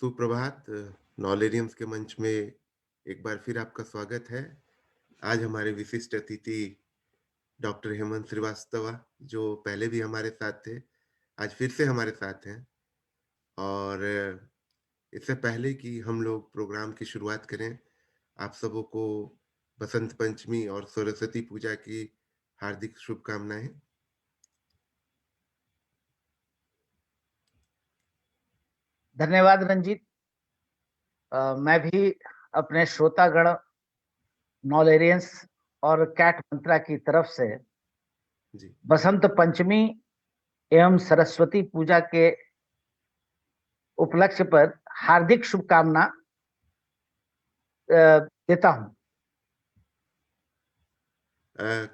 सुप्रभात। नॉलेरियंस के मंच में एक बार फिर आपका स्वागत है। आज हमारे विशिष्ट अतिथि डॉक्टर हेमंत श्रीवास्तव, जो पहले भी हमारे साथ थे, आज फिर से हमारे साथ हैं। और इससे पहले कि हम लोग प्रोग्राम की शुरुआत करें, आप सबों को बसंत पंचमी और सरस्वती पूजा की हार्दिक शुभकामनाएं। धन्यवाद रंजीत। मैं भी अपने श्रोतागण नॉलेरियंस और कैट मंत्रा की तरफ से जी, बसंत पंचमी एवं सरस्वती पूजा के उपलक्ष्य पर हार्दिक शुभकामना देता हूं।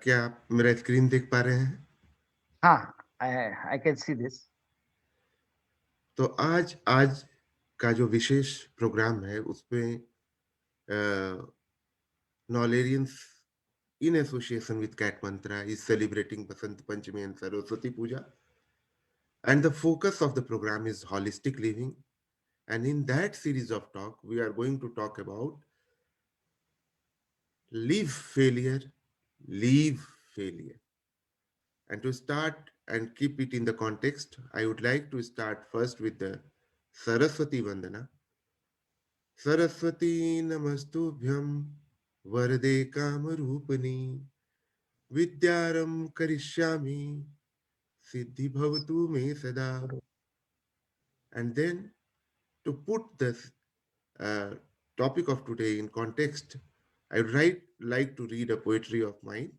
क्या आप मेरा स्क्रीन देख पा रहे हैं? हाँ, आई कैन सी दिस। तो आज आज का जो विशेष प्रोग्राम है उसमें Nolarians, in association with Cat Mantra, is celebrating Basant Panchami and Saraswati Puja. And the focus of the program is holistic living. And in that series of talk, we are going to talk about leave failure, leave failure. And to start and keep it in the context, I would like to start first with the Saraswati Vandana. Saraswati Namastubhyam Varade Kamarupani Vidyaram Karishyami Siddhi Bhavatu Me Sada. And then to put this uh, topic of today in context, I would like to read a poetry of mine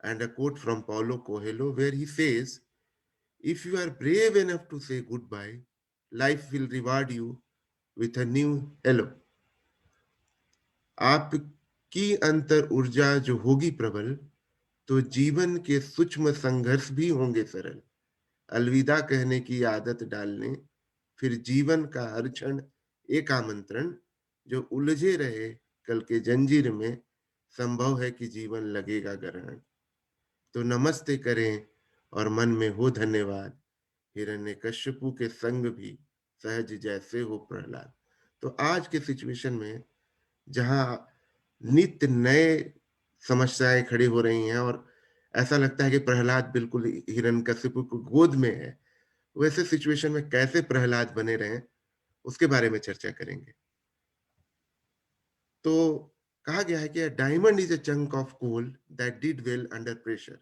and a quote from Paulo Coelho where he says, if you are brave enough to say goodbye, life will reward you with a new hello. आपकी अंतर ऊर्जा जो होगी प्रबल, तो जीवन के सूक्ष्म संघर्ष भी होंगे सरल। अलविदा कहने की आदत डालने, फिर जीवन का हर क्षण एक आमंत्रण, जो उलझे रहे कल के जंजीर में, संभव है कि जीवन लगेगा ग्रहण। तो नमस्ते करें और मन में हो धन्यवाद, हिरण्यकश्यपु के संग भी सहज जैसे हो प्रहलाद। तो आज के सिचुएशन में जहां नित्य नए समस्याएं खड़ी हो रही हैं और ऐसा लगता है कि प्रहलाद बिल्कुल हिरण्यकश्यपु की गोद में है, वैसे सिचुएशन में कैसे प्रहलाद बने रहें, उसके बारे में चर्चा करेंगे। तो कहा गया है कि diamond is a chunk of coal that did well under pressure.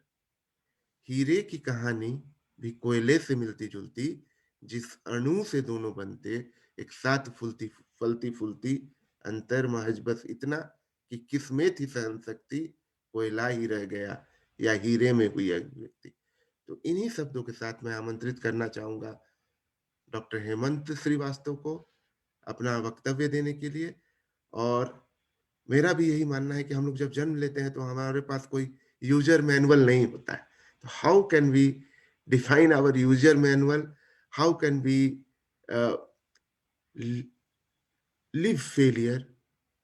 हीरे की कहानी भी कोयले से मिलती जुलती, जिस अणु से दोनों बनते एक साथ फूलती फलती फूलती, अंतर महज बस इतना कि किसमें थी सहन शक्ति, कोयला ही रह गया या हीरे में हुई अभिव्यक्ति। तो इन्हीं शब्दों के साथ मैं आमंत्रित करना चाहूंगा डॉक्टर हेमंत श्रीवास्तव को अपना वक्तव्य देने के लिए। और मेरा भी यही मानना है कि हम लोग जब जन्म लेते हैं तो हमारे पास कोई यूजर मैनुअल नहीं होता है। तो how can we define our user manual, how can we live failure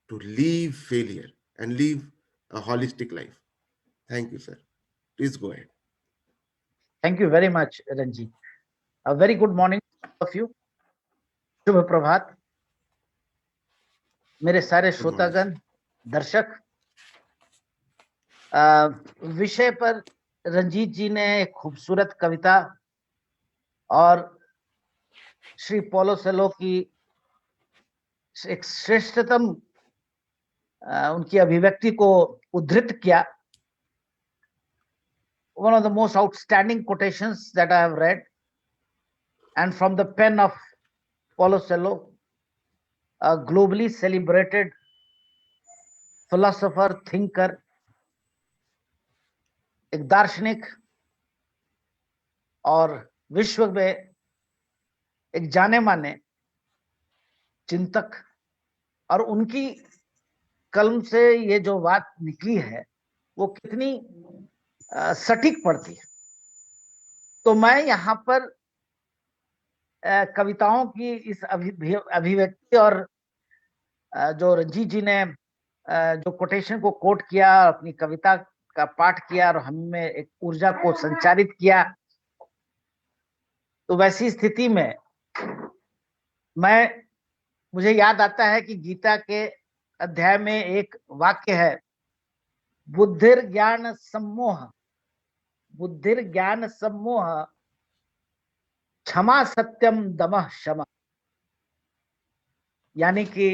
to leave failure and live a holistic life. Thank you, sir. Please go ahead. Thank you very much Ranjit. A very good morning of you. शुभ प्रभात मेरे सारे Good morning, sir. श्रोतागण, दर्शक। विषय पर रंजीत जी ने एक खूबसूरत कविता और श्री पॉलो सेलो की एक श्रेष्ठतम उनकी अभिव्यक्ति को उद्धृत किया। One of the most outstanding quotations that I have read, and from the pen of Paulo Coelho, a globally celebrated philosopher, thinker, एक दार्शनिक और विश्व में एक जाने माने चिंतक, और उनकी कलम से ये जो बात निकली है वो कितनी सटीक पड़ती है। तो मैं यहाँ पर कविताओं की इस अभिव्यक्ति और जो रंजीत जी ने जो कोटेशन को कोट किया, अपनी कविता का पाठ किया और हमें एक ऊर्जा को संचारित किया, तो वैसी स्थिति में मैं मुझे याद आता है कि गीता के अध्याय में एक वाक्य है, बुद्धिर ज्ञान सम्मोह, बुद्धिर ज्ञान सम्मोह, क्षमा सत्यम दमः शमः। यानी कि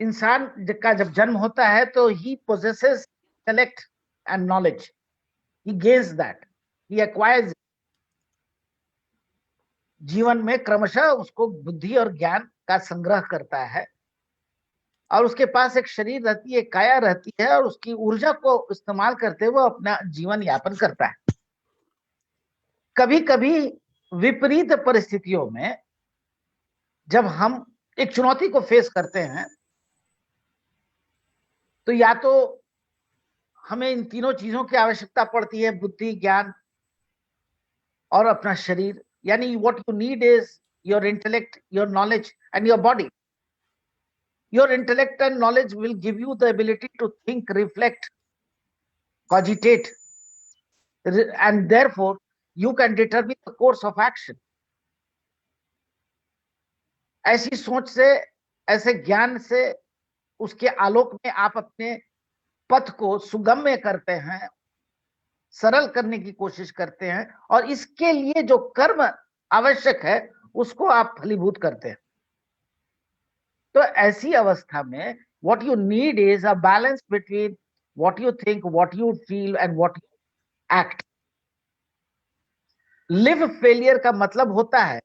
इंसान का जब जन्म होता है तो he possesses intellect and knowledge, he gains that, he acquires. जीवन में क्रमशः उसको बुद्धि और ज्ञान का संग्रह करता है, और उसके पास एक शरीर रहती है, काया रहती है, और उसकी ऊर्जा को इस्तेमाल करते हुए अपना जीवन यापन करता है। कभी कभी विपरीत परिस्थितियों में जब हम एक चुनौती को फेस करते हैं, तो या तो हमें इन तीनों चीजों की आवश्यकता पड़ती है, बुद्धि, ज्ञान और अपना शरीर। यानी what you need is your intellect, your knowledge and your body. Your intellect and knowledge will give you the ability to think, reflect, cogitate, and therefore you can determine the course of action. ऐसी सोच से, ऐसे ज्ञान से, उसके आलोक में आप अपने पथ को सुगम्य करते हैं, सरल करने की कोशिश करते हैं, और इसके लिए जो कर्म आवश्यक है उसको आप फलीभूत करते हैं। तो ऐसी अवस्था में what you need is a balance between what you think, what you feel and what you act. Live failure का मतलब होता है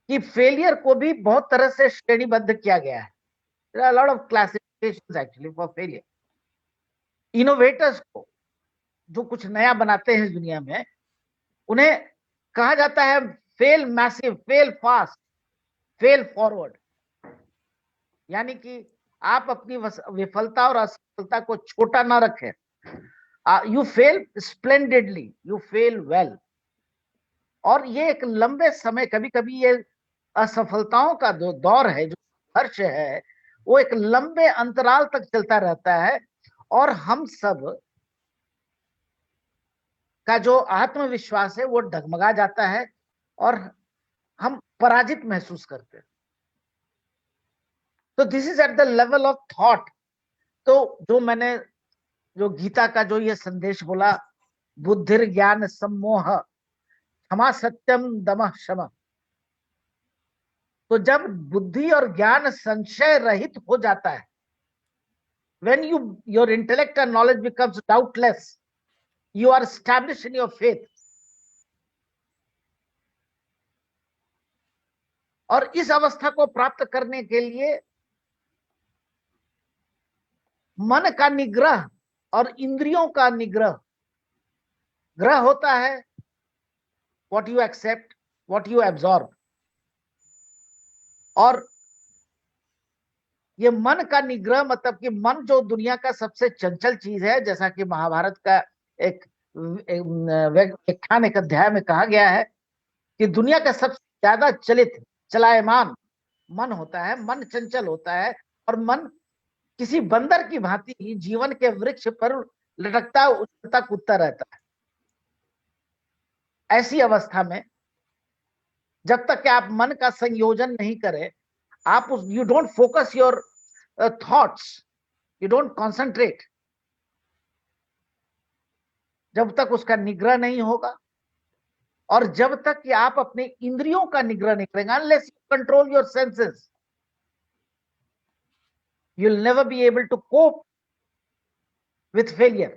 कि फेलियर को भी बहुत तरह से श्रेणीबद्ध किया गया है। There are a lot of classifications actually for failure. Innovators को, जो कुछ नया बनाते हैं दुनिया में, उन्हें कहा जाता है fail massive, fail fast, fail forward. यानी कि आप अपनी विफलता और असफलता को छोटा ना रखें। You fail splendidly, you fail well. और ये एक लंबे समय, कभी कभी ये असफलताओं का जो दौर है, जो संघर्ष है, वो एक लंबे अंतराल तक चलता रहता है, और हम सब का जो आत्मविश्वास है वो डगमगा जाता है और हम पराजित महसूस करते हैं। तो this is at the level of thought. तो जो गीता का जो ये संदेश बोला, बुद्धिर ज्ञान सम्मोह, क्षमा सत्यम दमः शमः। तो जब बुद्धि और ज्ञान संशय रहित हो जाता है, when your intellect and knowledge becomes doubtless, you are established in your faith. और इस अवस्था को प्राप्त करने के लिए मन का निग्रह और इंद्रियों का निग्रह, ग्रह होता है what you accept, what you absorb, और ये मन का निग्रह मतलब कि मन जो दुनिया का सबसे चंचल चीज है, जैसा कि महाभारत का एक व्याख्यान, एक अध्याय में कहा गया है कि दुनिया का सबसे ज्यादा चलायमान मन होता है, मन चंचल होता है, और मन किसी बंदर की भांति ही जीवन के वृक्ष पर लटकता उछलता कूदता रहता है। ऐसी अवस्था में जब तक कि आप मन का संयोजन नहीं करें, आप you don't focus your thoughts, you don't concentrate, जब तक उसका निग्रह नहीं होगा, और जब तक कि आप अपने इंद्रियों का निग्रह नहीं करेंगे, unless you control your senses, you'll never be able to cope with failure.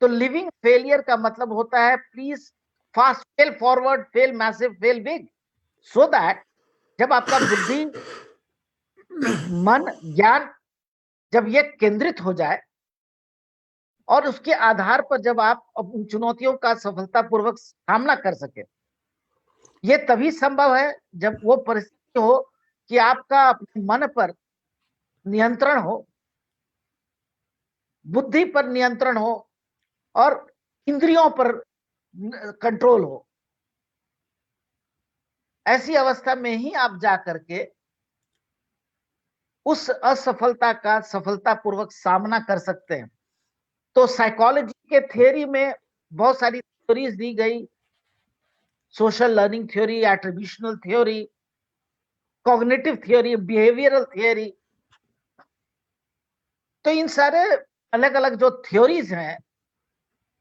तो लिविंग फेलियर का मतलब होता है please fast, fail forward, fail massive, fail big, so that जब आपका बुद्धि, मन, ज्ञान जब ये केंद्रित हो जाए, और उसके आधार पर जब आप उन चुनौतियों का सफलतापूर्वक सामना कर सके। ये तभी संभव है जब वो परिस्थिति हो कि आपका अपने मन पर नियंत्रण हो, बुद्धि पर नियंत्रण हो, और इंद्रियों पर कंट्रोल हो। ऐसी अवस्था में ही आप जाकर के उस असफलता का सफलतापूर्वक सामना कर सकते हैं। तो साइकोलॉजी के थ्योरी में बहुत सारी थ्योरीज दी गई, social learning theory, attributional theory, cognitive theory, behavioural theory. तो इन सारे अलग अलग जो थ्योरीज हैं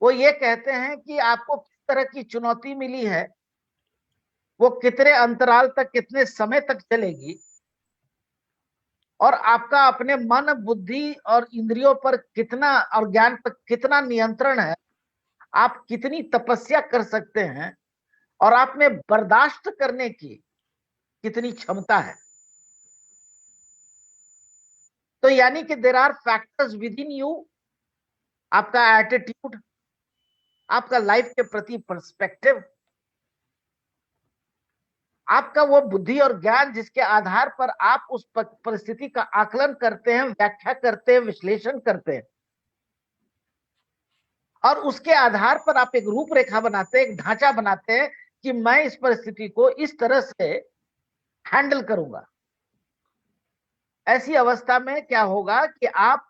वो ये कहते हैं कि आपको किस तरह की चुनौती मिली है, वो कितने अंतराल तक, कितने समय तक चलेगी, और आपका अपने मन, बुद्धि और इंद्रियों पर कितना और ज्ञान पर कितना नियंत्रण है, आप कितनी तपस्या कर सकते हैं, और आप में बर्दाश्त करने की कितनी क्षमता है। तो यानी कि there are factors within you, आपका एटीट्यूड, आपका लाइफ के प्रति पर्सपेक्टिव, आपका वो बुद्धि और ज्ञान जिसके आधार पर आप उस परिस्थिति का आकलन करते हैं, व्याख्या करते हैं, विश्लेषण करते हैं, और उसके आधार पर आप एक रूपरेखा बनाते हैं, एक ढांचा बनाते हैं कि मैं इस परिस्थिति को इस तरह से हैंडल करूंगा। ऐसी अवस्था में क्या होगा कि आप,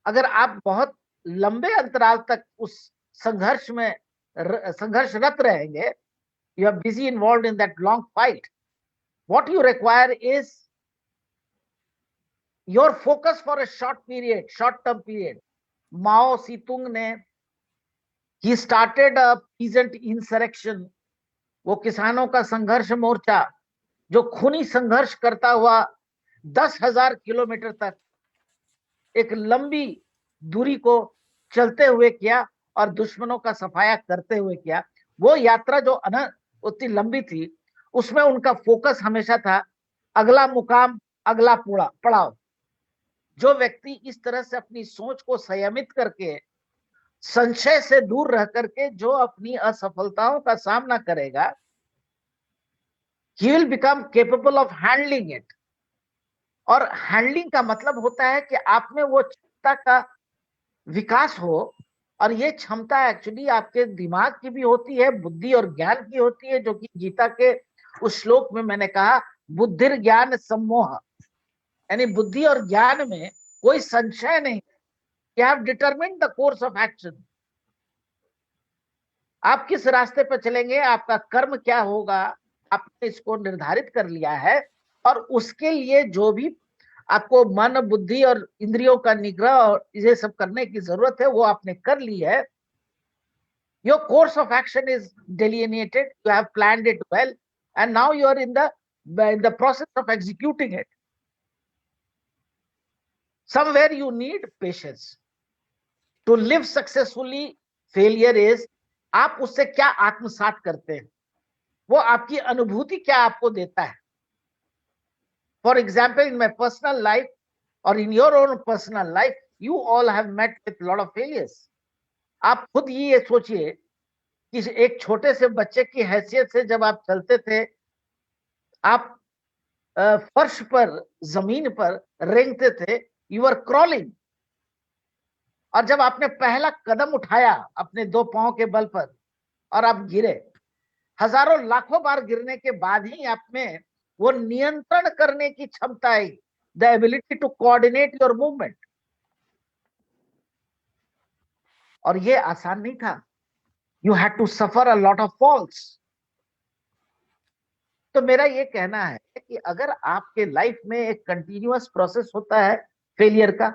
अगर आप बहुत लंबे अंतराल तक उस संघर्ष में संघर्षरत रहेंगे, you are busy involved in that long fight, what you require is your focus for a short period, short term period. Mao Zedong ने, he started a peasant insurrection, वो किसानों का संघर्ष मोर्चा जो खूनी संघर्ष करता हुआ 10,000 किलोमीटर तक एक लंबी दूरी को चलते हुए किया और दुश्मनों का सफाया करते हुए किया। वो यात्रा जो उतनी लंबी थी, उसमें उनका फोकस हमेशा था अगला मुकाम, अगला पड़ाव। जो व्यक्ति इस तरह से अपनी सोच को संयमित करके, संशय से दूर रह करके जो अपनी असफलताओं का सामना करेगा, he will become capable of handling it। और हैंडलिंग का मतलब होता है कि आप में वो क्षमता का विकास हो, और ये क्षमता एक्चुअली आपके दिमाग की भी होती है, बुद्धि और ज्ञान की होती है, जो कि गीता के उस श्लोक में मैंने कहा बुद्धिर ज्ञान सम्मोह, यानी बुद्धि और ज्ञान में कोई संशय नहीं। You have determined the course of action। आप किस रास्ते पर चलेंगे, आपका कर्म क्या होगा, आपने इसको निर्धारित कर लिया है, और उसके लिए जो भी आपको मन, बुद्धि और इंद्रियों का निग्रह और ये सब करने की जरूरत है, वो आपने कर ली है। Your course of action is delineated, you have planned it well, and now you are in the process of executing it। Somewhere you need patience to live successfully। Failure is आप उससे क्या आत्मसात करते हैं, वो आपकी अनुभूति क्या आपको देता है। For example, in my personal life or in your own personal life, you all have met with a lot of failures। आप खुद ही ये सोचिए कि एक छोटे से बच्चे की हैसियत से जब आप चलते थे, आप फर्श पर, जमीन पर रेंगते थे, यू आर क्रॉलिंग, और जब आपने पहला कदम उठाया अपने दो पांव के बल पर और आप गिरे, हजारों लाखों बार गिरने के बाद ही आप में वो नियंत्रण करने की क्षमता आई, the ability to coordinate your movement. और ये आसान नहीं था, you had to suffer a lot of falls. तो मेरा ये कहना है कि अगर आपके लाइफ में एक कंटिन्यूअस प्रोसेस होता है फेलियर का,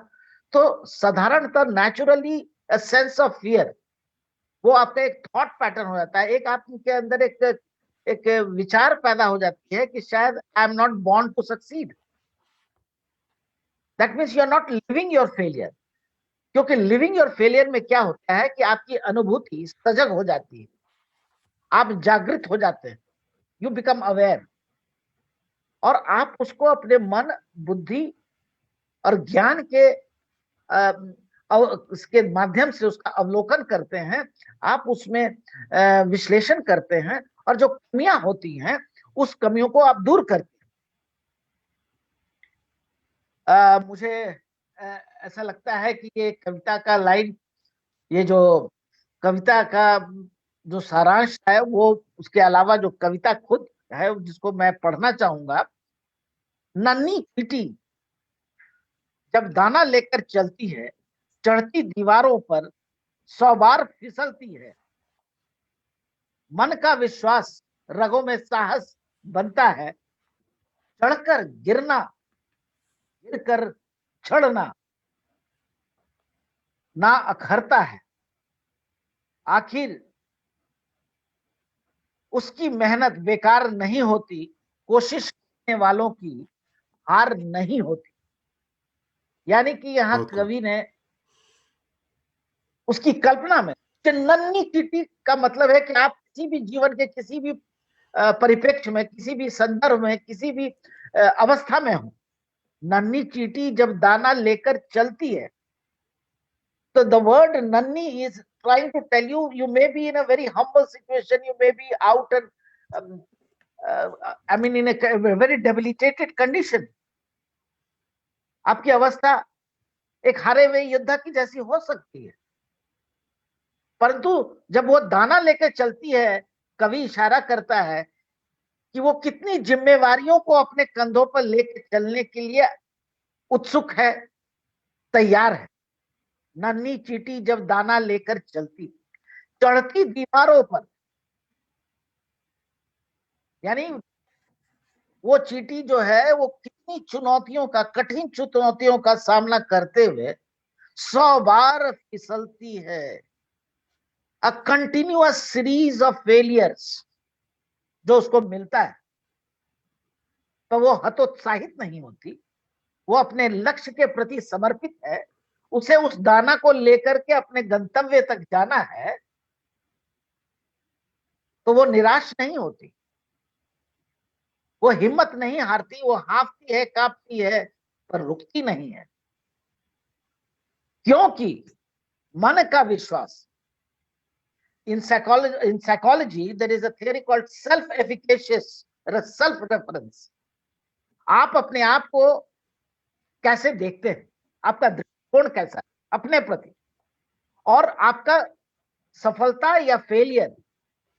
तो साधारणतः naturally a sense of fear, वो आपका एक थॉट पैटर्न हो जाता है, एक आपके अंदर एक विचार पैदा हो जाती है कि शायद I am not born to succeed. That means you are not living your failure. क्योंकि लिविंग योर फेलियर में क्या होता है कि आपकी अनुभूति सजग हो जाती है, आप जागृत हो जाते हैं, यू बिकम अवेयर, और आप उसको अपने मन, बुद्धि और ज्ञान के उसके माध्यम से उसका अवलोकन करते हैं, आप उसमें विश्लेषण करते हैं, और जो कमियां होती हैं उस कमियों को आप दूर करते हैं। मुझे ऐसा लगता है कि ये कविता का लाइन, ये जो कविता का जो सारांश है, वो उसके अलावा जो कविता खुद है जिसको मैं पढ़ना चाहूंगा। नन्ही चींटी जब दाना लेकर चलती है, चढ़ती दीवारों पर 100 बार फिसलती है, मन का विश्वास, रगों में साहस बनता है, चढ़कर गिरना, गिरकर चढ़ना ना अखरता है। आखिर उसकी मेहनत बेकार नहीं होती, कोशिश करने वालों की हार नहीं होती। यानी कि यहाँ बहुत खूब। कवि ने उसकी कल्पना में नन्ही चींटी का मतलब है कि आप किसी भी जीवन के किसी भी परिप्रेक्ष्य में, किसी भी संदर्भ में, किसी भी अवस्था में हो, नन्ही चींटी जब दाना लेकर चलती है, तो the word nanni is trying to tell you, you may be in a very humble situation, you may be out and I mean in a very debilitated condition. आपकी अवस्था एक हारे हुए योद्धा की जैसी हो सकती है, परंतु जब वो दाना लेकर चलती है, कवि इशारा करता है कि वो कितनी जिम्मेवारियों को अपने कंधों पर लेकर चलने के लिए उत्सुक है, तैयार है। नन्ही चींटी जब दाना लेकर चलती, चढ़ती दीवारों पर, यानी वो चींटी जो है वो कितनी चुनौतियों का, कठिन चुनौतियों का सामना करते हुए 100 बार फिसलती है। A continuous series of failures जो उसको मिलता है, तो वो हतोत्साहित नहीं होती, वो अपने लक्ष्य के प्रति समर्पित है। उसे उस दाना को लेकर के अपने गंतव्य तक जाना है, तो वो निराश नहीं होती, वो हिम्मत नहीं हारती, वो हाफती है, कांपती है, पर रुकती नहीं है, क्योंकि मन का विश्वास, in psychology there is a theory called self efficacious or self reference. आप अपने आप को कैसे देखते हैं, आपका दृष्टिकोण कैसा है अपने प्रति, और आपका सफलता या फेलियर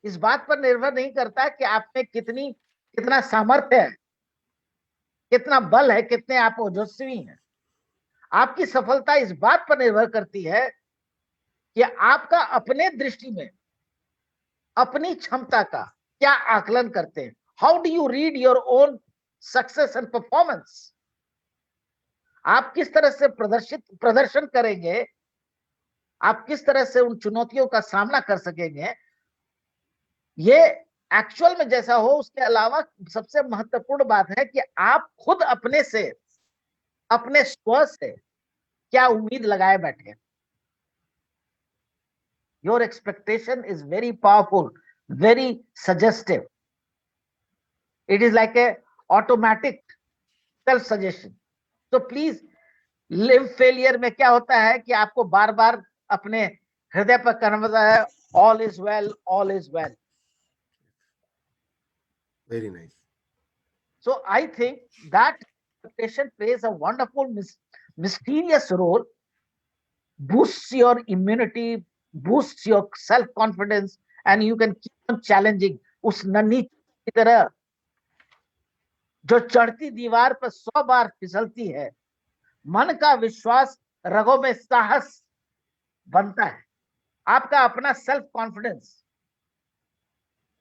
इस बात पर निर्भर नहीं करता है कि आप में कितना सामर्थ्य है, कितना बल है, कितने आप ओजस्वी हैं। आपकी सफलता इस बात पर निर्भर करती है कि आपका अपने दृष्टि में अपनी क्षमता का क्या आकलन करते हैं। How do you read your own success and performance. आप किस तरह से प्रदर्शन करेंगे, आप किस तरह से उन चुनौतियों का सामना कर सकेंगे, ये एक्चुअल में जैसा हो, उसके अलावा सबसे महत्वपूर्ण बात है कि आप खुद अपने से, अपने स्व से क्या उम्मीद लगाए बैठे। Your expectation is very powerful, very suggestive, it is like a automatic self suggestion. तो प्लीज लिव फेलियर में क्या होता है कि आपको बार बार अपने हृदय पर करना पड़ता है, all is well, all is well. Very nice. So I think that expectation plays a wonderful, mysterious role, boosts your immunity, boosts your self-confidence, and you can keep on challenging. उस नन्ही की तरह जो चढ़ती दीवार पर 100 बार फिसलती है, मन का विश्वास रगों में साहस बनता है। आपका अपना self confidence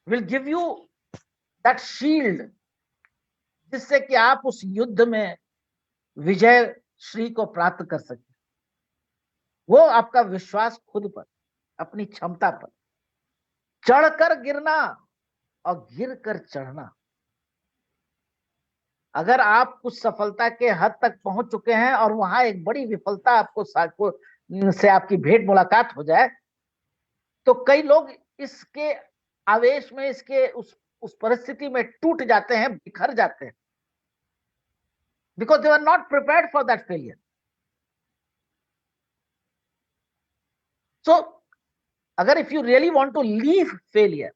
will give you that shield, जिससे कि आप उस युद्ध में विजय श्री को प्राप्त कर सके। वो आपका विश्वास खुद पर, अपनी क्षमता पर, चढ़कर गिरना और गिरकर चढ़ना। अगर आप कुछ सफलता के हद तक पहुंच चुके हैं और वहां एक बड़ी विफलता आपको से आपकी भेंट मुलाकात हो जाए, तो कई लोग इसके आवेश में, इसके उस परिस्थिति में टूट जाते हैं, बिखर जाते हैं, because they were not prepared for that failure. So अगर if you really want to leave failure,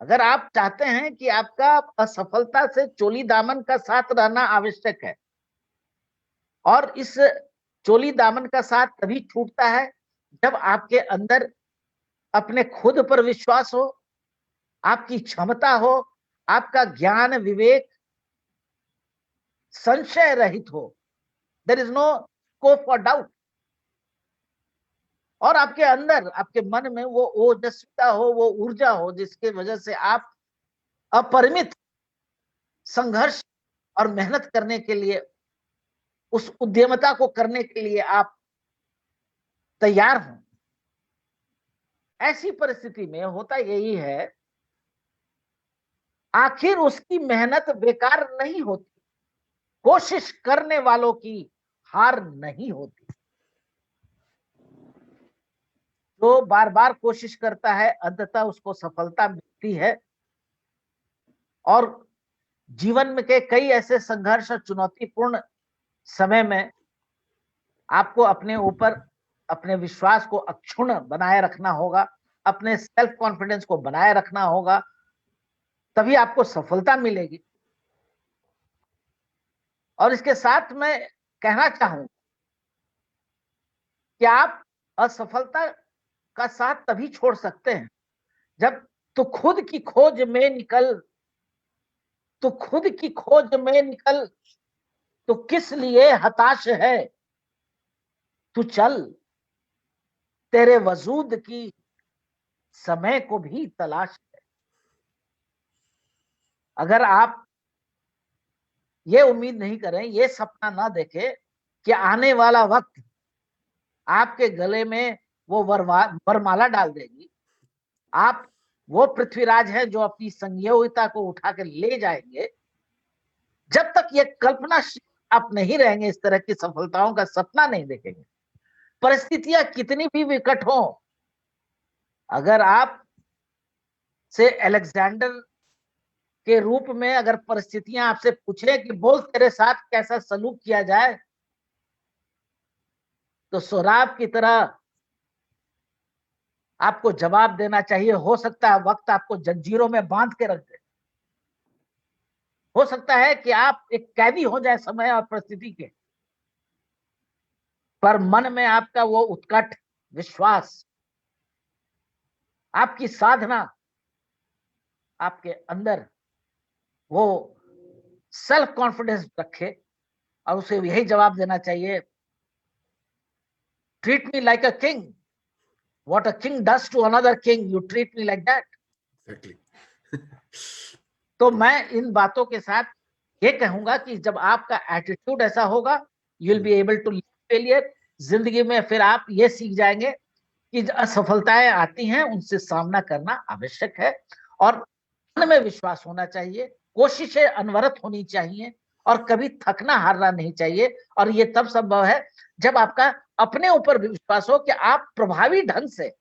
अगर आप चाहते हैं कि आपका असफलता से चोली दामन का साथ रहना आवश्यक है, और इस चोली दामन का साथ तभी छूटता है जब आपके अंदर अपने खुद पर विश्वास हो, आपकी क्षमता हो, आपका ज्ञान विवेक संशय रहित हो, there is no scope for doubt. और आपके अंदर, आपके मन में वो ओजस्विता हो, वो ऊर्जा हो, जिसके वजह से आप अपरिमित संघर्ष और मेहनत करने के लिए, उस उद्यमता को करने के लिए आप तैयार हो। ऐसी परिस्थिति में होता यही है, आखिर उसकी मेहनत बेकार नहीं होती, कोशिश करने वालों की हार नहीं होती। जो बार बार कोशिश करता है, अंततः उसको सफलता मिलती है। और जीवन में के कई ऐसे संघर्ष और चुनौतीपूर्ण समय में आपको अपने ऊपर, अपने विश्वास को अक्षुण्ण बनाए रखना होगा, अपने सेल्फ कॉन्फिडेंस को बनाए रखना होगा, तभी आपको सफलता मिलेगी। और इसके साथ मैं कहना चाहूं कि आप असफलता का साथ तभी छोड़ सकते हैं जब तो खुद की खोज में निकल, तो खुद की खोज में निकल, तो किस लिए हताश है, तू चल, तेरे वजूद की समय को भी तलाश है। अगर आप ये उम्मीद नहीं करें, ये सपना ना देखें कि आने वाला वक्त आपके गले में वो वरमाला डाल देगी, आप वो पृथ्वीराज है जो अपनी संयोगिता को उठा के ले जाएंगे, जब तक ये कल्पना आप नहीं रहेंगे, इस तरह की सफलताओं का सपना नहीं देखेंगे, परिस्थितियां कितनी भी विकट हो, अगर आप से अलेक्जेंडर के रूप में अगर परिस्थितियां आपसे पूछे कि बोल तेरे साथ कैसा सलूक किया जाए, तो सोराब की तरह आपको जवाब देना चाहिए। हो सकता है वक्त आपको जंजीरों में बांध के रख दे, हो सकता है कि आप एक कैदी हो जाए समय और परिस्थिति के, पर मन में आपका वो उत्कट विश्वास, आपकी साधना, आपके अंदर वो सेल्फ कॉन्फिडेंस रखे और उसे यही जवाब देना चाहिए, treat me like a king, what a king does to another king, you treat me like that. Exactly. तो मैं इन बातों के साथ ये कहूंगा कि जब आपका एटीट्यूड ऐसा होगा, you will be able to leave failure. जिंदगी में फिर आप ये सीख जाएंगे कि असफलताएं आती हैं, उनसे सामना करना आवश्यक है, और मन में विश्वास होना चाहिए, कोशिशें अनवरत होनी चाहिए, और कभी थकना हारना नहीं चाहिए। और ये तब संभव है जब आपका अपने ऊपर भी विश्वास हो कि आप प्रभावी ढंग से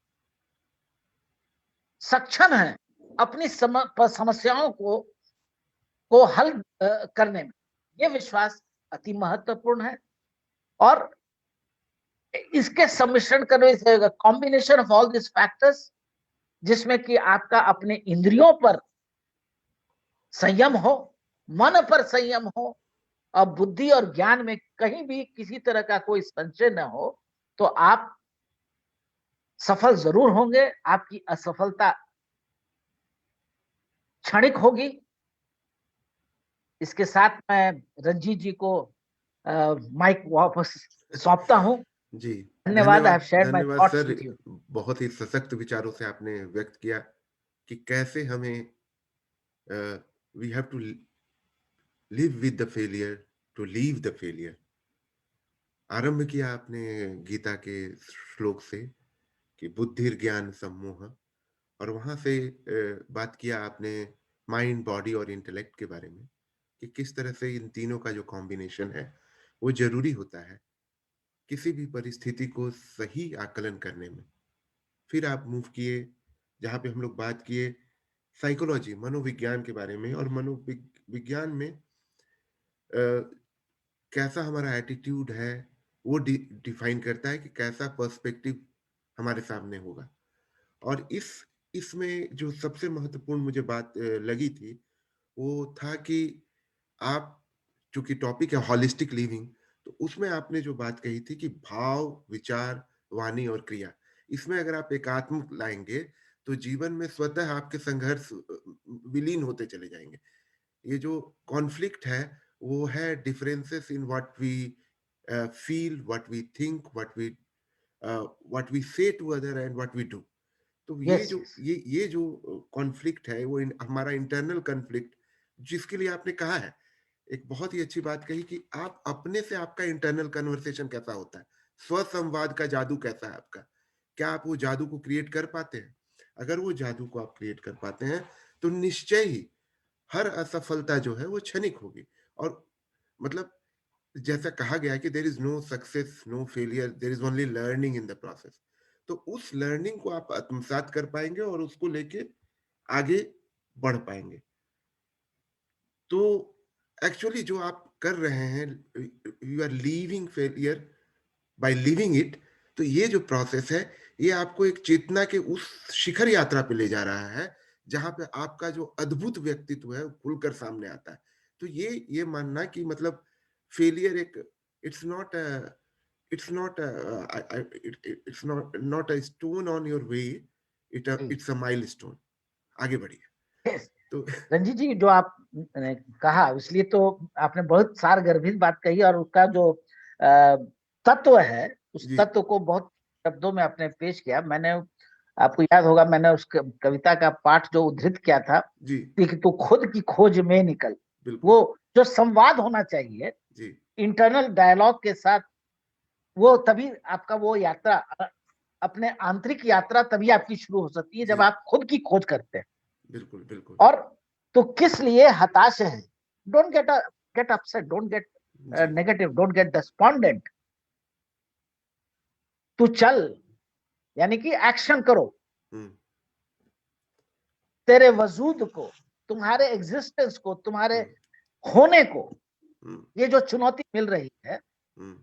सक्षम हैं अपनी समस्याओं को हल करने में। ये विश्वास अति महत्वपूर्ण है। और इसके सम्मिश्रण करने से, combination of all this factors, जिसमें कि आपका अपने इंद्रियों पर संयम हो, मन पर संयम हो, और बुद्धि और ज्ञान में कहीं भी किसी तरह का कोई संशय न हो, तो आप सफल जरूर होंगे। आपकी असफलता क्षणिक होगी। इसके साथ मैं रंजीत जी को माइक वापस सौंपता हूँ। जी, धन्यवाद। आई हैव धन्यवाद, शेयर्ड माय धन्यवाद थॉट्स सर। With you. बहुत ही सशक्त विचारों से आपने व्यक्त किया कि कैसे हमें we have to live with the failure to leave the failure. आरंभ किया आपने गीता के श्लोक से कि बुद्धिर ज्ञान सम्मोह, और वहां से बात किया आपने माइंड, बॉडी और इंटेलेक्ट के बारे में, कि किस तरह से इन तीनों का जो कॉम्बिनेशन है वो जरूरी होता है किसी भी परिस्थिति को सही आकलन करने में। फिर आप मूव किए जहाँ पे हम लोग बात किए साइकोलॉजी, मनोविज्ञान के बारे में, और मनोविज्ञान में कैसा हमारा एटीट्यूड है वो डिफाइन करता है कि कैसा पर्सपेक्टिव हमारे सामने होगा। और इसमें जो सबसे महत्वपूर्ण मुझे बात लगी थी वो था कि आप, चूंकि टॉपिक है हॉलिस्टिक लिविंग, तो उसमें आपने जो बात कही थी कि भाव, विचार, वाणी और क्रिया, इसमें अगर आप एकात्म लाएंगे तो जीवन में स्वतः आपके संघर्ष विलीन होते चले जाएंगे। ये जो कॉन्फ्लिक्ट है वो है differences in what we feel, what we think, what we what we say to other and what we do. तो यस यस ये जो कॉन्फ्लिक्ट है वो हमारा इंटरनल कॉन्फ्लिक्ट, जिसके लिए आपने कहा है, एक बहुत ही अच्छी बात कही कि आप अपने से आपका इंटरनल कन्वर्सेशन कैसा होता है, स्वसंवाद का जादू कैसा है आपका, क्या आप वो जादू को क्रिएट कर पाते हैं? अगर वो जादू को आप क्रिएट कर पाते हैं तो निश्चय ही हर असफलता जो है वो क्षणिक होगी। और मतलब जैसा कहा गया है कि there is no success no failure, there is only learning in the process. तो उस लर्निंग को आप आत्मसात कर पाएंगे और उसको लेके आगे बढ़ पाएंगे। तो एक्चुअली जो आप कर रहे हैं, you are leaving failure by living it. तो ये जो प्रोसेस है, ये आपको एक चेतना के उस शिखर यात्रा पे ले जा रहा है जहां पे आपका जो अद्भुत व्यक्तित्व है वो खुलकर सामने आता है। तो ये मानना कि मतलब फेलियर एक, it's not it's not it's not a stone on your way, it's a milestone. आगे बढ़िए। यस। तो रंजीत जी, जो आप ने कहा इसलिए तो आपने बहुत सारगर्भित बात कही, और उसका जो अ, तत्व है उस जी तत्व को बहुत शब्दों में आपने पेश किया। मैंने, आपको याद होगा, मैंने उस कविता का पाठ जो उद्धृत किया था जी कि तू खुद की खोज में निकल। बिल्कुल। वो जो संवाद होना चाहिए जी इंटरनल डायलॉग के साथ, वो तभी आपका वो यात्रा, अपने आंतरिक यात्रा तभी आपकी शुरू हो सकती है जब जी आप खुद की खोज करते हैं। बिल्कुल बिल्कुल। और तो किस लिए हताश है, don't get upset, don't get gee negative, don't get despondent. तू चल, यानी कि एक्शन करो। हम्म तेरे वजूद को, तुम्हारे एग्जिस्टेंस को, तुम्हारे हम्म होने को हम्म ये जो चुनौती मिल रही है, हम्म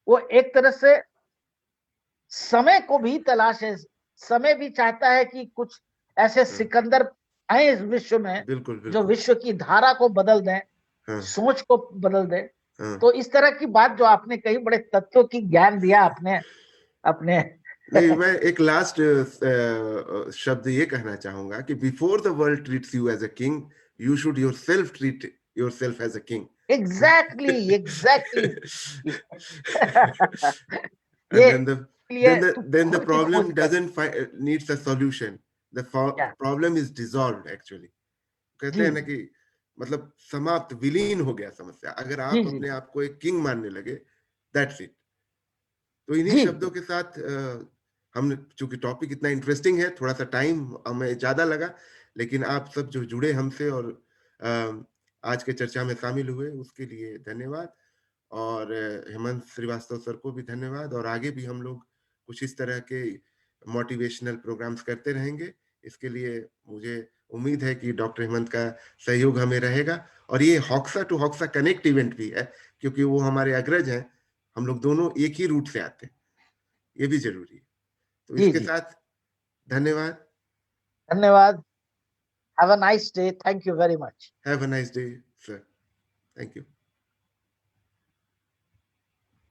वो एक तरह से समय को भी तलाश है। समय भी चाहता है कि कुछ ऐसे हाँ, सिकंदर आए इस विश्व में बिल्कुल जो बिल्कुल। विश्व की धारा को बदल दें, हाँ सोच को बदल दे। हाँ। तो इस तरह की बात जो आपने कही, बड़े तत्वों की ज्ञान दिया आपने अपने नहीं, मैं एक लास्ट शब्द ये कहना चाहूंगा कि before the world treats you as a king, you should yourself treat yourself as a king. Exactly exactly And ये then लिए तू the खुद की खोज problem कर। doesn't needs a solution, the क्या? problem is dissolved actually। कहते जी हैं ना कि मतलब समाप्त, विलीन हो गया समस्या, अगर जी आप जी अपने आप को एक किंग मानने लगे, दैट्स इट। तो इन्हीं जी शब्दों के साथ हम, चूंकि टॉपिक इतना इंटरेस्टिंग है, थोड़ा सा टाइम हमें ज्यादा लगा, लेकिन आप सब जो जुड़े हमसे और अ, आज के चर्चा में शामिल हुए उसके लिए धन्यवाद। और हेमंत श्रीवास्तव सर को भी धन्यवाद। और आगे भी हम लोग कुछ इस तरह के मोटिवेशनल प्रोग्राम्स करते रहेंगे। इसके लिए मुझे उम्मीद है कि डॉक्टर हेमंत का सहयोग हमें रहेगा। और ये हॉक्सा टू हॉक्सा कनेक्ट इवेंट भी है, क्योंकि वो हमारे अग्रज हैं, हम लोग दोनों एक ही रूट से आते हैं, ये भी जरूरी है। तो जी इसके जी। साथ धन्यवाद। धन्यवाद। Have a nice day, thank you very much. Have a nice day sir. Thank you.